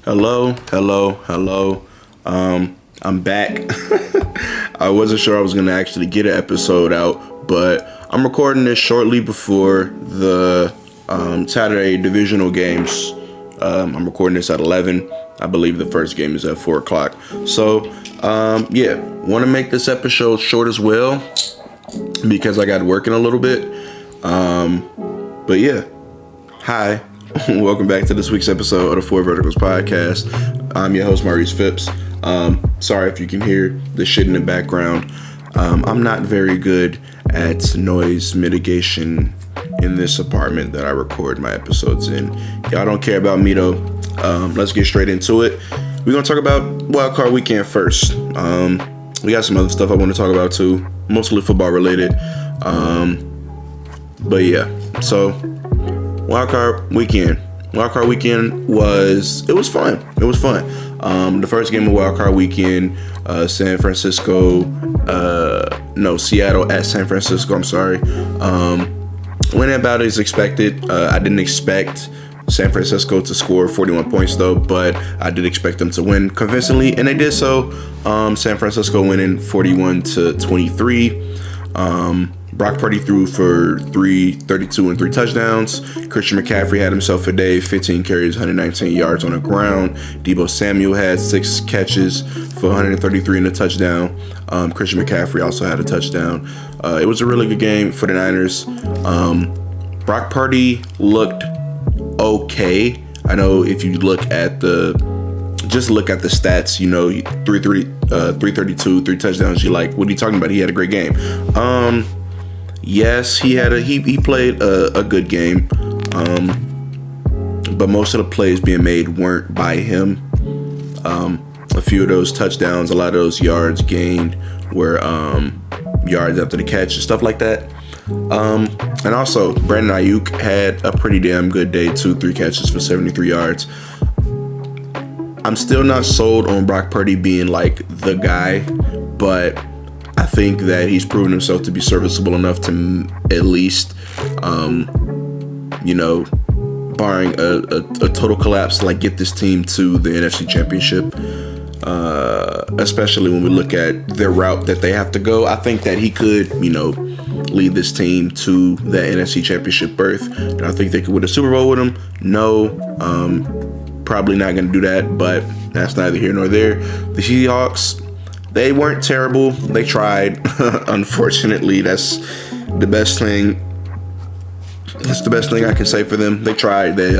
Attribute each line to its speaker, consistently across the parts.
Speaker 1: Hello. I'm back. I wasn't sure I was going to actually get an episode out, but I'm recording this shortly before the Saturday Divisional games. I'm recording this at 11. I believe the first game is at 4 o'clock. So, want to make this episode short as well because I got working a little bit. But yeah, hi. Welcome back to this week's episode of the Four Verticals Podcast. I'm your host, Maurice Phipps. Sorry if you can hear the shit in the background. I'm not very good at noise mitigation in this apartment that I record my episodes in. Y'all don't care about me though. Let's get straight into it. We're going to talk about Wildcard Weekend first. We got some other stuff I want to talk about too, mostly football related. But yeah, so Wildcard Weekend was fun. The first game of Wildcard Weekend, Seattle at San Francisco. I'm sorry. Went about as expected. I didn't expect San Francisco to score 41 points though, but I did expect them to win convincingly, and they did so. San Francisco winning 41-23. Brock Purdy threw for 332 and 3 touchdowns. Christian McCaffrey had himself a day, 15 carries, 119 yards on the ground. Deebo Samuel had 6 catches for 133 and a touchdown. Christian McCaffrey also had a touchdown. It was a really good game for the Niners. Brock Purdy looked okay. I know if you look at the stats, 332, 3 touchdowns, you're like, what are you talking about? He had a great game. Yes, he played a good game, but most of the plays being made weren't by him. A few of those touchdowns, a lot of those yards gained were yards after the catch and stuff like that. And also, Brandon Ayuk had a pretty damn good day too, 3 catches for 73 yards. I'm still not sold on Brock Purdy being like the guy, but I think that he's proven himself to be serviceable enough to at least, barring a total collapse, like get this team to the NFC Championship. Especially when we look at their route that they have to go, I think that he could, lead this team to the NFC Championship berth. And I think they could win a Super Bowl with him. No, probably not going to do that, but that's neither here nor there. The Seahawks, they weren't terrible. They tried. Unfortunately, that's the best thing. That's the best thing I can say for them. They tried. They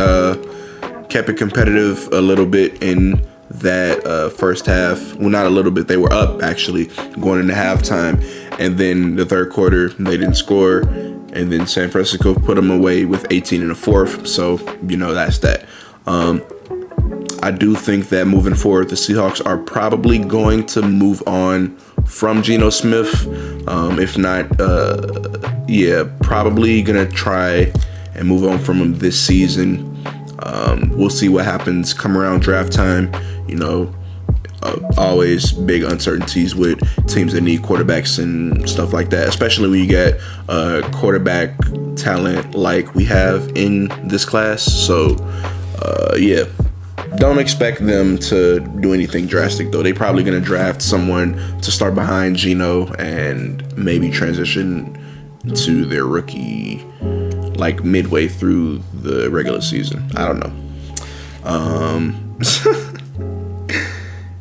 Speaker 1: kept it competitive a little bit in that first half. Well, not a little bit. They were up, actually, going into halftime. And then the third quarter, they didn't score. And then San Francisco put them away with 18 in the fourth. So, that's that. I do think that moving forward, the Seahawks are probably going to move on from Geno Smith. If not, probably going to try and move on from him this season. We'll see what happens come around draft time. Always big uncertainties with teams that need quarterbacks and stuff like that, especially when you get quarterback talent like we have in this class. So, don't expect them to do anything drastic, though. They're probably going to draft someone to start behind Geno and maybe transition to their rookie like midway through the regular season. I don't know.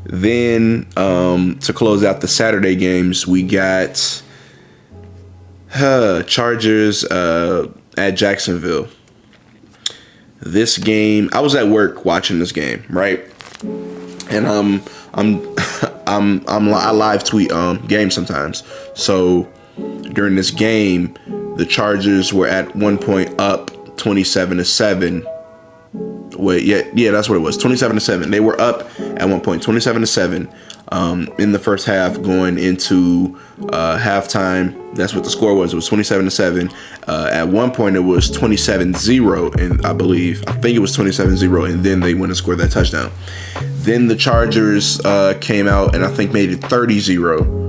Speaker 1: Then to close out the Saturday games, we got Chargers at Jacksonville. This game, I was at work watching this game, right? And I live tweet games sometimes. So during this game, the Chargers were at one point up 27-7. Wait, yeah, that's what it was. 27-7. They were up at one point, 27-7, in the first half, going into halftime. That's what the score was. It was 27-7. At one point, it was 27-0, and I think it was 27-0, and then they went and scored that touchdown. Then the Chargers came out and I think made it 30-0.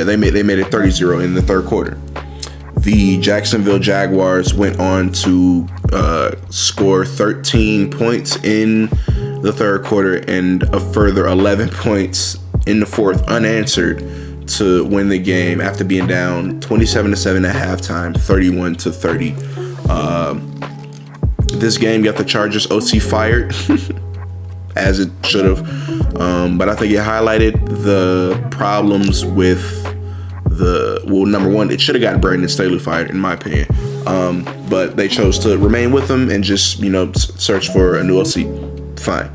Speaker 1: They made it 30-0 in the third quarter. The Jacksonville Jaguars went on to score 13 points in the third quarter and a further 11 points in the fourth unanswered to win the game after being down 27-7 at halftime, 31-30. This game got the Chargers OC fired, as it should have. But I think it highlighted the problems with number one, it should have gotten Brandon Staley fired, in my opinion. But they chose to remain with him and just, search for a new OC. Fine.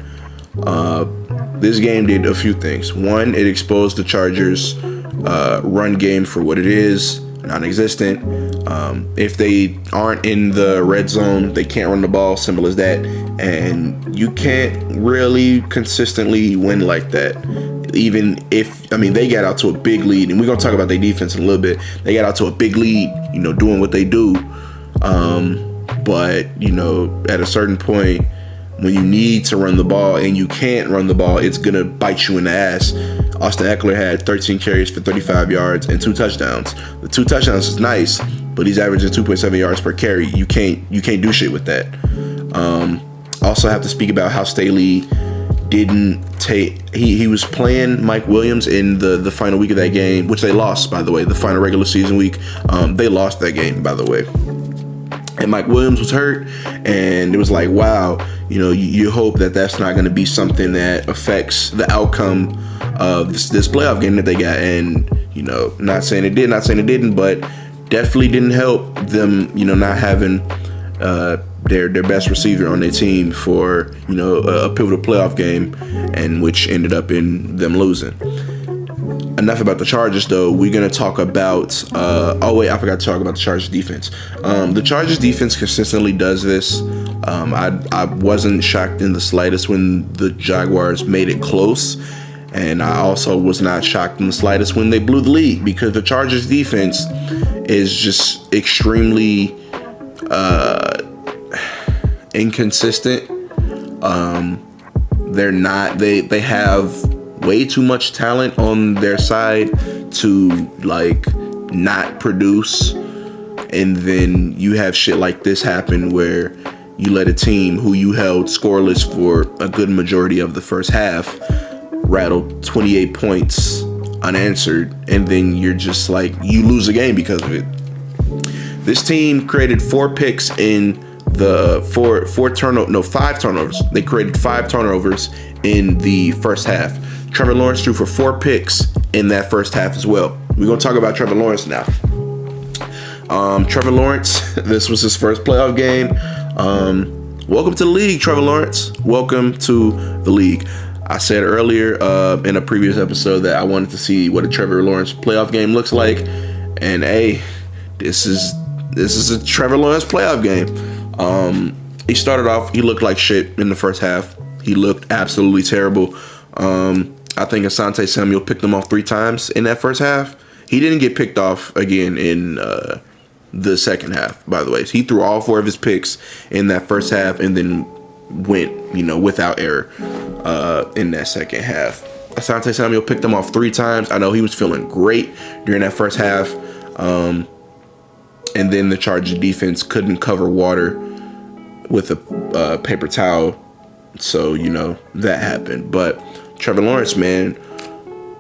Speaker 1: This game did a few things. One, it exposed the Chargers' run game for what it is, non-existent. If they aren't in the red zone, they can't run the ball, simple as that. And you can't really consistently win like that. Even if, they got out to a big lead, and we're going to talk about their defense in a little bit. They got out to a big lead, doing what they do. But, at a certain point, when you need to run the ball and you can't run the ball, it's going to bite you in the ass. Austin Eckler had 13 carries for 35 yards and 2 touchdowns. The 2 touchdowns is nice, but he's averaging 2.7 yards per carry. You can't do shit with that. Also have to speak about how Staley didn't take, he was playing Mike Williams in the final week of that game, which they lost, by the way, the final regular season week. They lost that game, by the way. And Mike Williams was hurt, and it was like, wow, you hope that that's not going to be something that affects the outcome of this playoff game that they got. And, not saying it did, not saying it didn't, but definitely didn't help them, not having their best receiver on their team for, a pivotal playoff game, and which ended up in them losing. Enough about the Chargers, though. We're going to talk about... I forgot to talk about the Chargers defense. The Chargers defense consistently does this. I wasn't shocked in the slightest when the Jaguars made it close. And I also was not shocked in the slightest when they blew the lead, because the Chargers defense is just extremely inconsistent. They have way too much talent on their side to not produce, and then you have shit like this happen where you let a team who you held scoreless for a good majority of the first half rattle 28 points unanswered, and then you're just you lose a game because of it. This team created 4 picks in the 5 turnovers. They created 5 turnovers in the first half. Trevor Lawrence threw for 4 picks in that first half as well. We're going to talk about Trevor Lawrence now. Trevor Lawrence, this was his first playoff game. Welcome to the league, Trevor Lawrence. Welcome to the league. I said earlier in a previous episode that I wanted to see what a Trevor Lawrence playoff game looks like. And hey, this is a Trevor Lawrence playoff game. He started off, he looked like shit in the first half. He looked absolutely terrible. I think Asante Samuel picked him off 3 times in that first half. He didn't get picked off again in the second half, by the way. He threw all 4 of his picks in that first half and then went, without error in that second half. Asante Samuel picked him off 3 times. I know he was feeling great during that first half. And then the Chargers defense couldn't cover water with a paper towel. So, that happened. But Trevor Lawrence, man,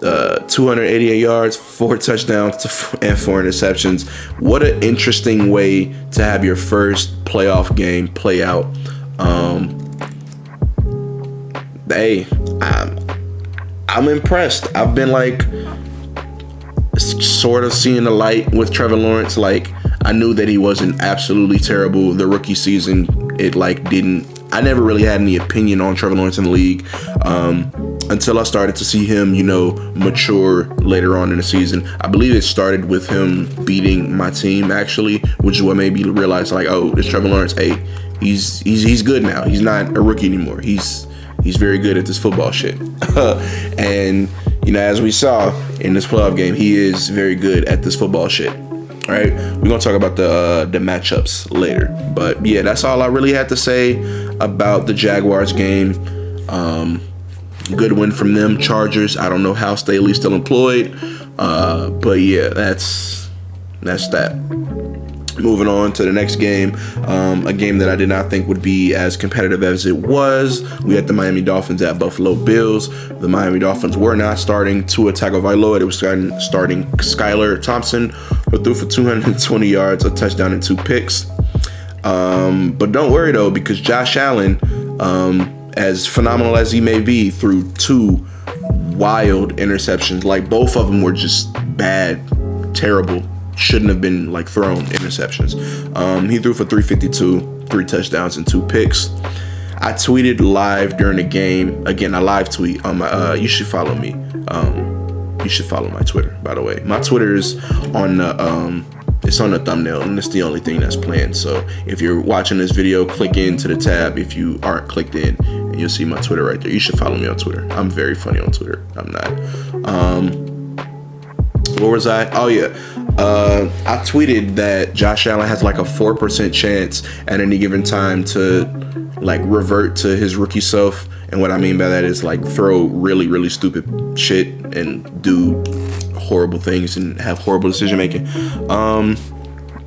Speaker 1: 288 yards, 4 touchdowns, and 4 interceptions. What an interesting way to have your first playoff game play out. Hey, I'm impressed. I've been sort of seeing the light with Trevor Lawrence. I knew that he wasn't absolutely terrible. The rookie season, I never really had any opinion on Trevor Lawrence in the league until I started to see him, mature later on in the season. I believe it started with him beating my team, actually, which is what made me realize, oh, this Trevor Lawrence, hey, he's good now. He's not a rookie anymore. He's very good at this football shit. And, as we saw in this playoff game, he is very good at this football shit. All right, we're gonna talk about the matchups later, but yeah, that's all I really had to say about the Jaguars game. Good win from them. Chargers, I don't know how Staley's still employed, but yeah, that's that. Moving on to the next game, a game that I did not think would be as competitive as it was. We had the Miami Dolphins at Buffalo Bills. The Miami Dolphins were not starting Tua Tagovailoa. It was starting Skylar Thompson, who threw for 220 yards, a touchdown, and 2 picks. But don't worry though, because Josh Allen, as phenomenal as he may be, threw 2 wild interceptions. Like, both of them were just bad, terrible, shouldn't have been like thrown interceptions. He threw for 352, 3 touchdowns, and 2 picks. I tweeted live during the game. Again, I live tweet on my. You should follow me. You should follow my Twitter, by the way. My Twitter is on the. It's on the thumbnail, and it's the only thing that's planned. So if you're watching this video, click into the tab. If you aren't clicked in, and you'll see my Twitter right there. You should follow me on Twitter. I'm very funny on Twitter. I'm not. Where was I? Oh yeah. I tweeted that Josh Allen has like a 4% chance at any given time to like revert to his rookie self. And what I mean by that is like throw really, really stupid shit and do horrible things and have horrible decision making.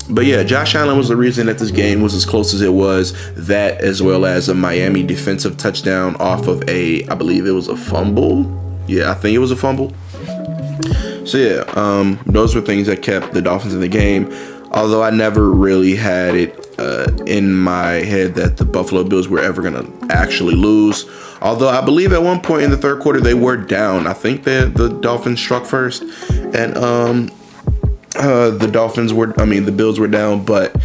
Speaker 1: But yeah, Josh Allen was the reason that this game was as close as it was. That, as well as a Miami defensive touchdown off of I believe it was a fumble. Yeah, I think it was a fumble. So yeah, those were things that kept the Dolphins in the game. Although I never really had it in my head that the Buffalo Bills were ever going to actually lose. Although I believe at one point in the third quarter they were down. I think the Dolphins struck first, and the Bills were down. But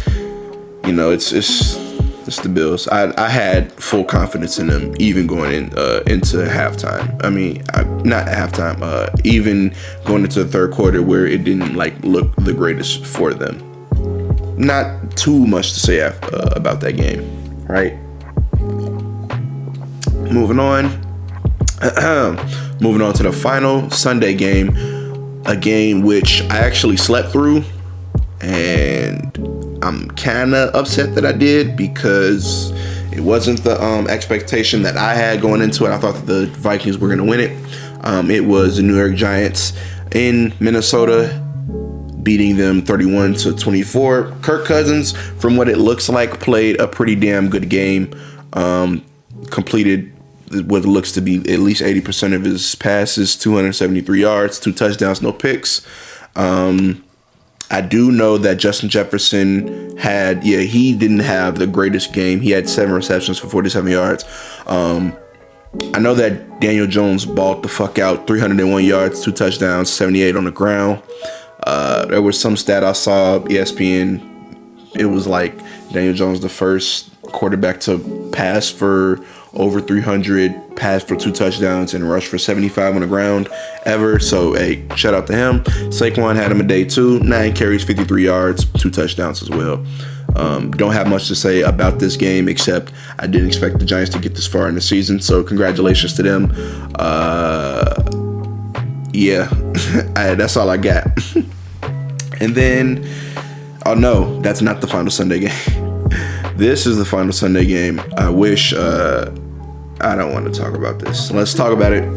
Speaker 1: you know, it's the Bills. I had full confidence in them, even going into halftime. I mean, not halftime. Even going into the third quarter, where it didn't like look the greatest for them. Not too much to say about that game, right? Moving on. Moving on to the final Sunday game, a game which I actually slept through, and I'm kind of upset that I did, because it wasn't the expectation that I had going into it. I thought that the Vikings were going to win it. It was the New York Giants in Minnesota, beating them 31-24. Kirk Cousins, from what it looks like, played a pretty damn good game. Completed what looks to be at least 80% of his passes, 273 yards, 2 touchdowns, no picks. I do know that Justin Jefferson he didn't have the greatest game. He had 7 receptions for 47 yards. I know that Daniel Jones balled the fuck out, 301 yards, 2 touchdowns, 78 on the ground. There was some stat I saw, ESPN. It was like Daniel Jones, the first quarterback to pass for over 300, pass for 2 touchdowns, and rush for 75 on the ground ever. So, hey, shout out to him. Saquon had him a day too. 9 carries, 53 yards, 2 touchdowns as well. Don't have much to say about this game, except I didn't expect the Giants to get this far in the season. So, congratulations to them. Yeah, that's all I got. And then, oh no, that's not the final Sunday game. This is the final Sunday game. I wish, I don't want to talk about this. Let's talk about it.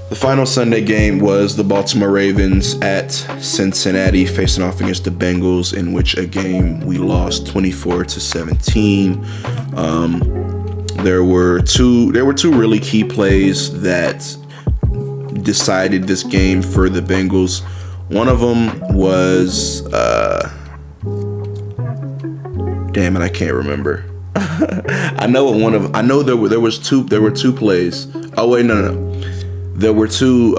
Speaker 1: The final Sunday game was the Baltimore Ravens at Cincinnati facing off against the Bengals, in which a game we lost 24-17. There were two really key plays that decided this game for the Bengals. One of them was damn it, I can't remember. I know there were two plays. Oh wait, no. There were 2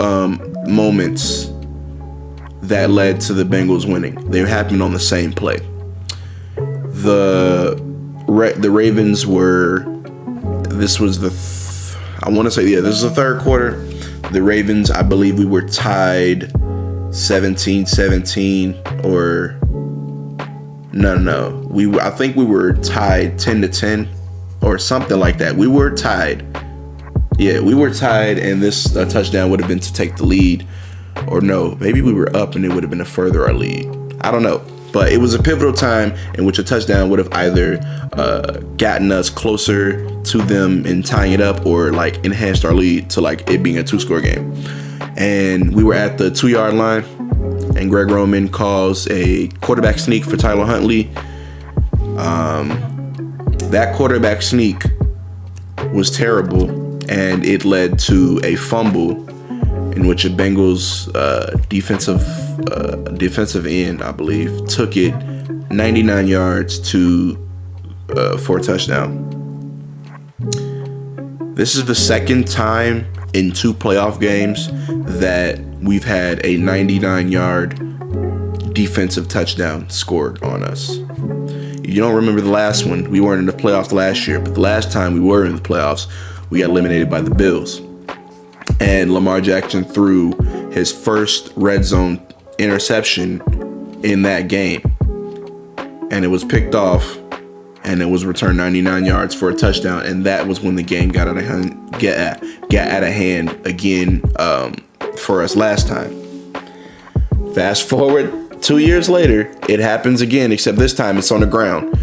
Speaker 1: moments that led to the Bengals winning. They happened on the same play. The Ravens were. This was I want to say, yeah, this is the third quarter. The Ravens, I believe we were tied 17-17, or no. I think we were tied 10-10 or something like that. We were tied. Yeah, we were tied, and this touchdown would have been to take the lead. Or no, maybe we were up and it would have been to further our lead. I don't know. But it was a pivotal time in which a touchdown would have either gotten us closer to them and tying it up, or like enhanced our lead to like it being a 2-score game. And we were at the 2-yard line. and Greg Roman calls a quarterback sneak for Tyler Huntley. That quarterback sneak was terrible, and it led to a fumble in which a Bengals defensive end, I believe, took it 99 yards for a touchdown. This is the second time in 2 playoff games that we've had a 99-yard defensive touchdown scored on us. You don't remember the last one. We weren't in the playoffs last year, but the last time we were in the playoffs, we got eliminated by the Bills. And Lamar Jackson threw his first red zone interception in that game. And it was picked off, and it was returned 99 yards for a touchdown. And that was when the game got out of hand again for us last time. Fast forward 2 years later, it happens again, except this time it's on the ground.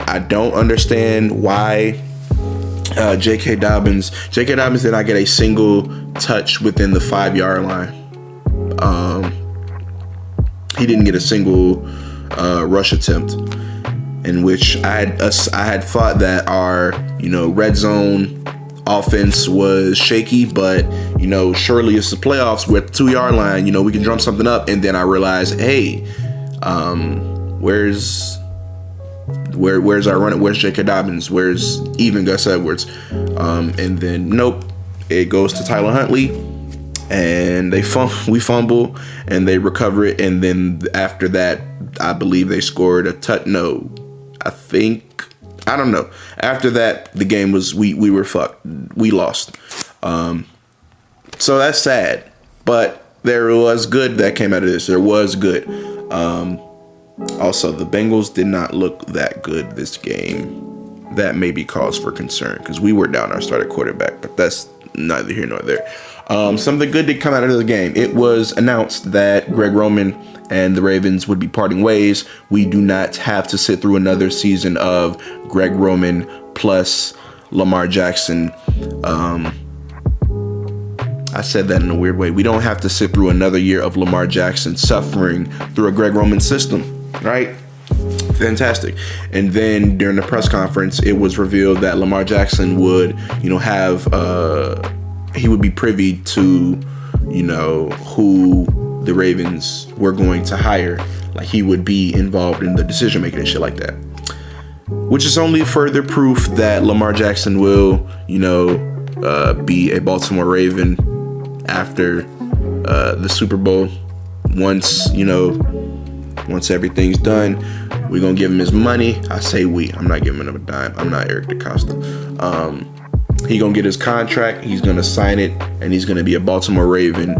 Speaker 1: I don't understand why J.K. Dobbins did not get a single touch within the 5-yard line. He didn't get a single rush attempt, in which I had thought that our red zone offense was shaky, but surely it's the playoffs. We're at the 2-yard line, we can drum something up. And then I realized, hey, where's our runner? Where's J.K. Dobbins? Where's even Gus Edwards? And then nope, it goes to Tyler Huntley, and we fumble, and they recover it. And then after that, I believe they scored a touchdown. I don't know. After that, the game was we were fucked. We lost. So that's sad. But there was good that came out of this. There was good. Also, the Bengals did not look that good this game. That may be cause for concern because we were down our starting quarterback, but that's neither here nor there. Something good did come out of the game. It was announced that Greg Roman and the Ravens would be parting ways. We do not have to sit through another season of Greg Roman plus Lamar Jackson. I said that in a weird way. We don't have to sit through another year of Lamar Jackson suffering through a Greg Roman system, right? Fantastic. And then during the press conference, it was revealed that Lamar Jackson would, he would be privy to, who the Ravens were going to hire. Like, he would be involved in the decision making and shit like that, which is only further proof that Lamar Jackson will, be a Baltimore Raven after the Super Bowl. Once everything's done, we're gonna give him his money. I say we. I'm not giving him a dime. I'm not Eric DeCosta. He gonna get his contract. He's gonna sign it, and he's gonna be a Baltimore Raven.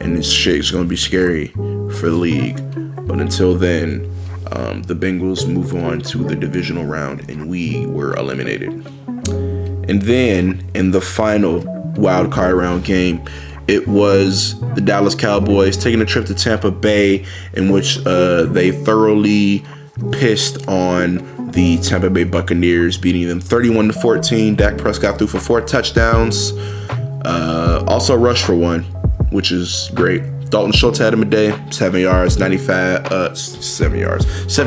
Speaker 1: And this shit's gonna be scary for the league. But until then, the Bengals move on to the divisional round, and we were eliminated. And then in the final wild card round game, it was the Dallas Cowboys taking a trip to Tampa Bay, in which they thoroughly pissed on the Tampa Bay Buccaneers, beating them 31-14. Dak Prescott threw for 4 touchdowns, also rushed for 1, which is great. Dalton Schultz had him a day, 7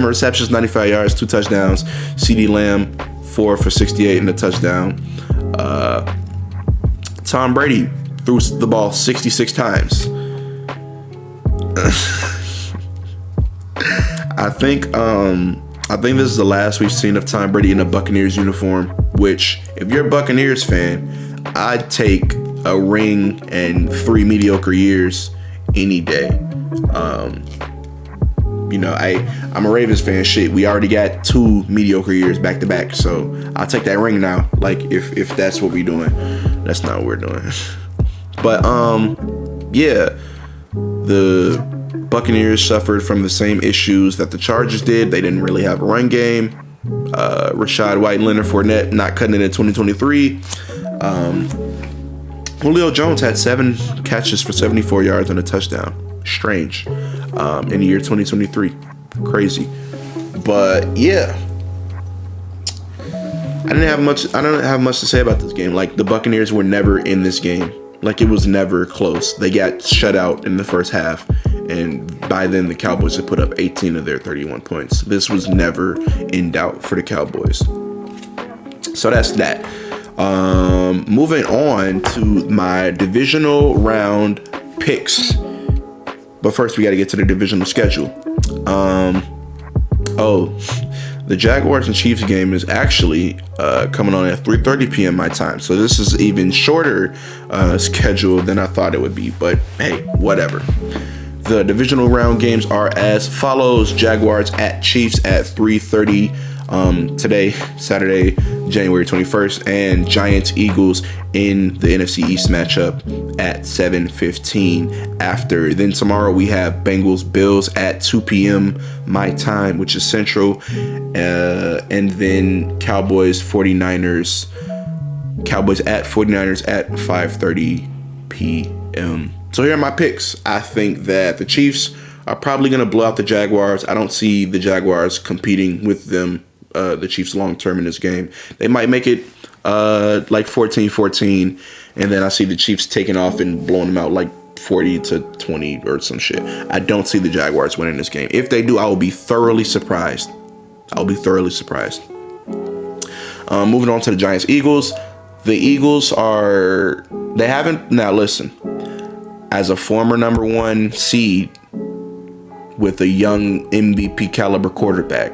Speaker 1: receptions, 95 yards, 2 touchdowns. CeeDee Lamb, 4 for 68 and a touchdown. Tom Brady threw the ball 66 times. I think this is the last we've seen of Tom Brady in a Buccaneers uniform, which, if you're a Buccaneers fan, I'd take a ring and 3 mediocre years any day. I'm a Ravens fan. Shit, we already got 2 mediocre years back to back, so I'll take that ring now. Like, if that's what we're doing. That's not what we're doing. But the Buccaneers suffered from the same issues that the Chargers did. They didn't really have a run game. Rachaad White and Leonard Fournette not cutting it in 2023. Julio Jones had 7 catches for 74 yards and a touchdown. Strange. In the year 2023. Crazy. But yeah. I don't have much to say about this game. Like, the Buccaneers were never in this game. Like, it was never close. They got shut out in the first half, and by then the Cowboys had put up 18 of their 31 points. This was never in doubt for the Cowboys. So that's that. Moving on to my divisional round picks. But first, we got to get to the divisional schedule. The Jaguars and Chiefs game is actually coming on at 3:30 p.m. my time. So this is even shorter schedule than I thought it would be. But hey, whatever. The divisional round games are as follows: Jaguars at Chiefs at 3:30 today, Saturday, January 21st, and Giants Eagles in the NFC East matchup at 7:15 after. Then tomorrow we have Bengals Bills at 2 p.m. my time, which is Central, and then Cowboys at 49ers at 5:30 p.m. So here are my picks. I think that the Chiefs are probably going to blow out the Jaguars. I don't see the Jaguars competing with them, the Chiefs, long term in this game. They might make it like 14-14, and then I see the Chiefs taking off and blowing them out like 40-20 or some shit. I don't see the Jaguars winning this game. If they do, I will be thoroughly surprised. Moving on to the Giants Eagles. The Eagles now listen, as a former number one seed with a young MVP caliber quarterback,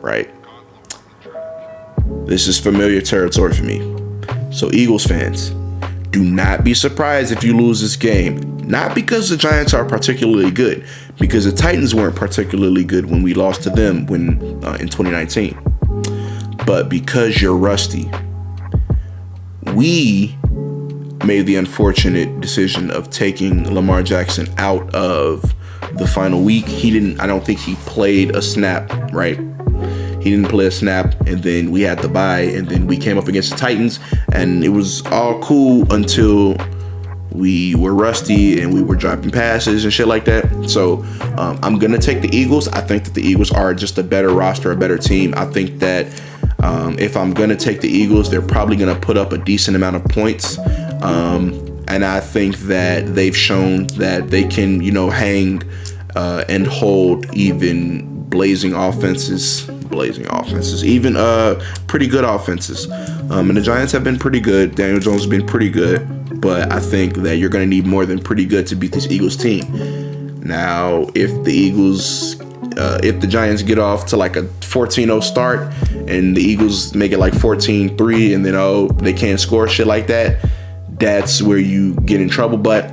Speaker 1: right? This is familiar territory for me. So Eagles fans, do not be surprised if you lose this game. Not because the Giants are particularly good, because the Titans weren't particularly good when we lost to them in 2019. But because you're rusty. We made the unfortunate decision of taking Lamar Jackson out of the final week. I don't think he played a snap, right? He didn't play a snap, and then we had the bye, and then we came up against the Titans, and it was all cool until we were rusty and we were dropping passes and shit like that. So I'm going to take the Eagles. I think that the Eagles are just a better roster, a better team. I think that if I'm going to take the Eagles, they're probably going to put up a decent amount of points. And I think that they've shown that they can, hang and hold even blazing offenses, even pretty good offenses. And the Giants have been pretty good. Daniel Jones has been pretty good. But I think that you're going to need more than pretty good to beat this Eagles team. Now, if the Giants get off to like a 14-0 start and the Eagles make it like 14-3 and then, they can't score, shit like that, that's where you get in trouble. But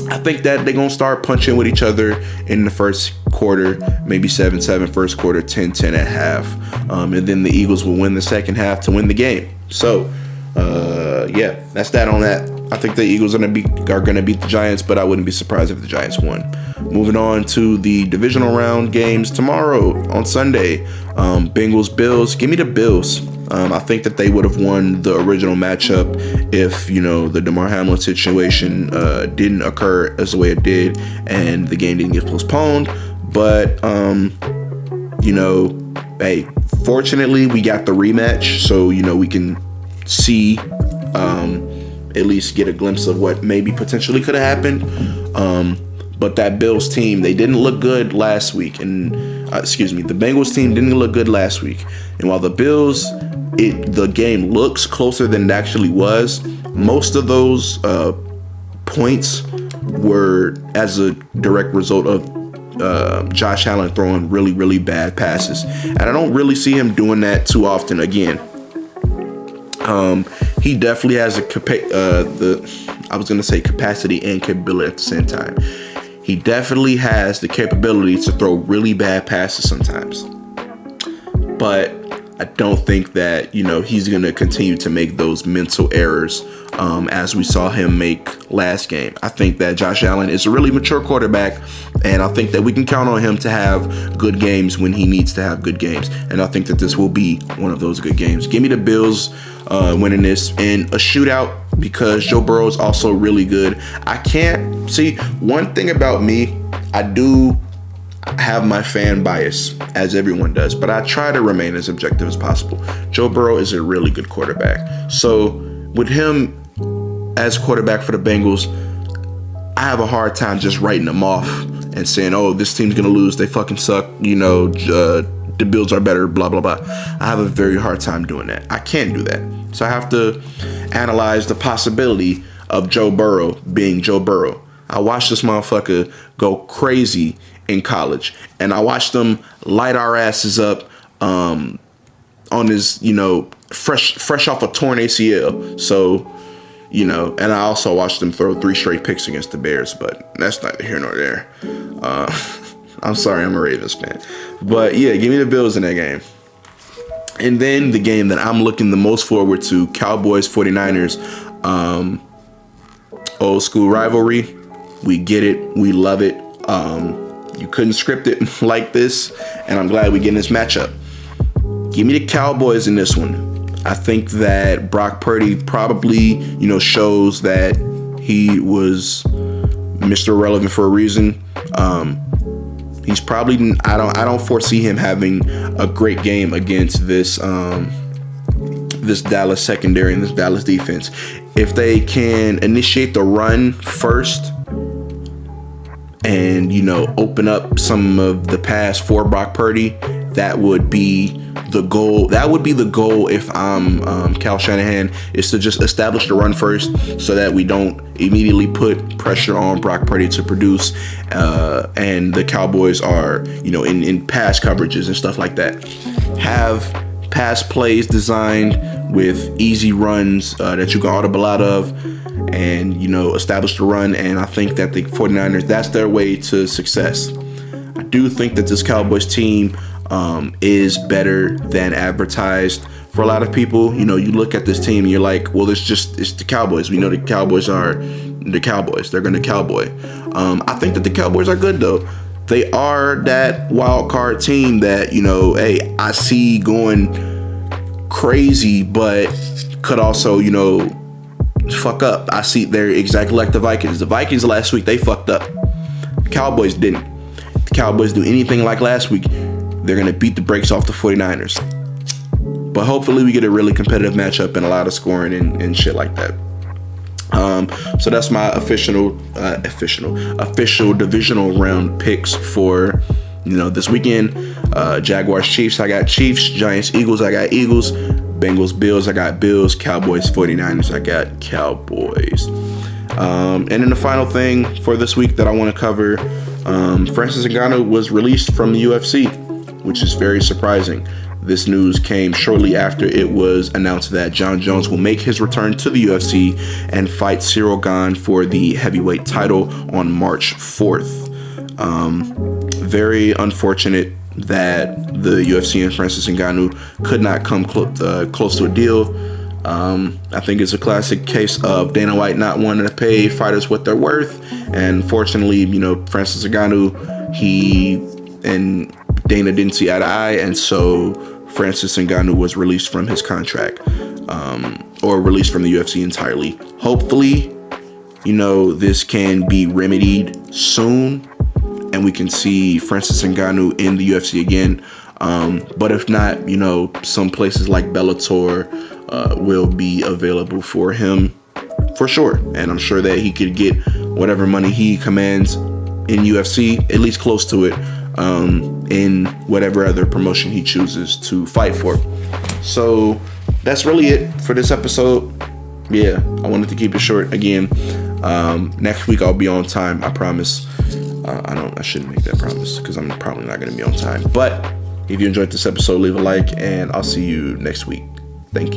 Speaker 1: I think that they're going to start punching with each other in the first quarter, maybe 7-7 first quarter, 10-10 at half. And then the Eagles will win the second half to win the game. So, yeah, that's that on that. I think the Eagles are gonna beat the Giants, but I wouldn't be surprised if the Giants won. Moving on to the divisional round games tomorrow on Sunday. Bengals Bills. Give me the Bills. I think that they would have won the original matchup if the DeMar Hamlin situation didn't occur as the way it did, and the game didn't get postponed. But hey, fortunately we got the rematch, so we can see. At least get a glimpse of what maybe potentially could have happened. But that Bills team, they didn't look good last week. And the Bengals team didn't look good last week. And while the Bills, the game looks closer than it actually was, most of those points were as a direct result of Josh Allen throwing really, really bad passes. And I don't really see him doing that too often again. He definitely has capacity and capability at the same time. He definitely has the capability to throw really bad passes sometimes. But I don't think that, he's going to continue to make those mental errors as we saw him make last game. I think that Josh Allen is a really mature quarterback, and I think that we can count on him to have good games when he needs to have good games. And I think that this will be one of those good games. Give me the Bills winning this in a shootout because Joe Burrow is also really good. I can't see one thing about me. I do have my fan bias, as everyone does, but I try to remain as objective as possible. Joe Burrow is a really good quarterback. So with him as quarterback for the Bengals, I have a hard time just writing him off and saying, oh, this team's gonna lose, they fucking suck, the Bills are better, blah blah blah. I have a very hard time doing that. I can't do that. So I have to analyze the possibility of Joe Burrow being Joe Burrow. I watched this motherfucker go crazy in college, and I watched them light our asses up on his, fresh off a torn ACL. So, and I also watched them throw 3 straight picks against the Bears, but that's neither here nor there. I'm sorry, I'm a Ravens fan. But yeah, give me the Bills in that game. And then the game that I'm looking the most forward to, Cowboys 49ers, old school rivalry. We get it. We love it. You couldn't script it like this, and I'm glad we get in this matchup. Give me the Cowboys in this one. I think that Brock Purdy probably, shows that he was Mr. Irrelevant for a reason. He's probably, I don't foresee him having a great game against this Dallas secondary and this Dallas defense. If they can initiate the run first and, open up some of the pass for Brock Purdy, that would be the goal. That would be the goal if I'm Cal Shanahan, is to just establish the run first so that we don't immediately put pressure on Brock Purdy to produce, and the Cowboys are, in pass coverages and stuff like that. Have pass plays designed with easy runs that you can audible out of, and, establish the run. And I think that the 49ers, that's their way to success. I do think that this Cowboys team is better than advertised for a lot of people. You look at this team and you're like, well, it's the Cowboys. We know the Cowboys are the Cowboys. They're going to cowboy. I think that the Cowboys are good, though. They are that wild card team that, hey, I see going crazy, but could also, fuck up. I see they're exactly like the Vikings. The Vikings last week, they fucked up. The Cowboys didn't. If the Cowboys do anything like last week, they're going to beat the brakes off the 49ers. But hopefully we get a really competitive matchup and a lot of scoring and shit like that. So that's my official divisional round picks for, this weekend. Jaguars, Chiefs, I got Chiefs. Giants, Eagles, I got Eagles. Bengals, Bills, I got Bills. Cowboys, 49ers, I got Cowboys. And then the final thing for this week that I want to cover, Francis Ngannou was released from the UFC, which is very surprising. This news came shortly after it was announced that Jon Jones will make his return to the UFC and fight Cyril Gane for the heavyweight title on March 4th. Very unfortunate that the UFC and Francis Ngannou could not come close to a deal. I think it's a classic case of Dana White not wanting to pay fighters what they're worth. And fortunately, Francis Ngannou, he and Dana didn't see eye to eye, and so Francis Ngannou was released from his contract, or released from the UFC entirely. Hopefully, this can be remedied soon, and we can see Francis Ngannou in the UFC again. But if not, some places like Bellator will be available for him for sure. And I'm sure that he could get whatever money he commands in UFC, at least close to it, in whatever other promotion he chooses to fight for. So that's really it for this episode. Yeah, I wanted to keep it short again. Next week I'll be on time, I promise. I shouldn't make that promise because I'm probably not going to be on time. But if you enjoyed this episode, leave a like, and I'll see you next week. Thank you.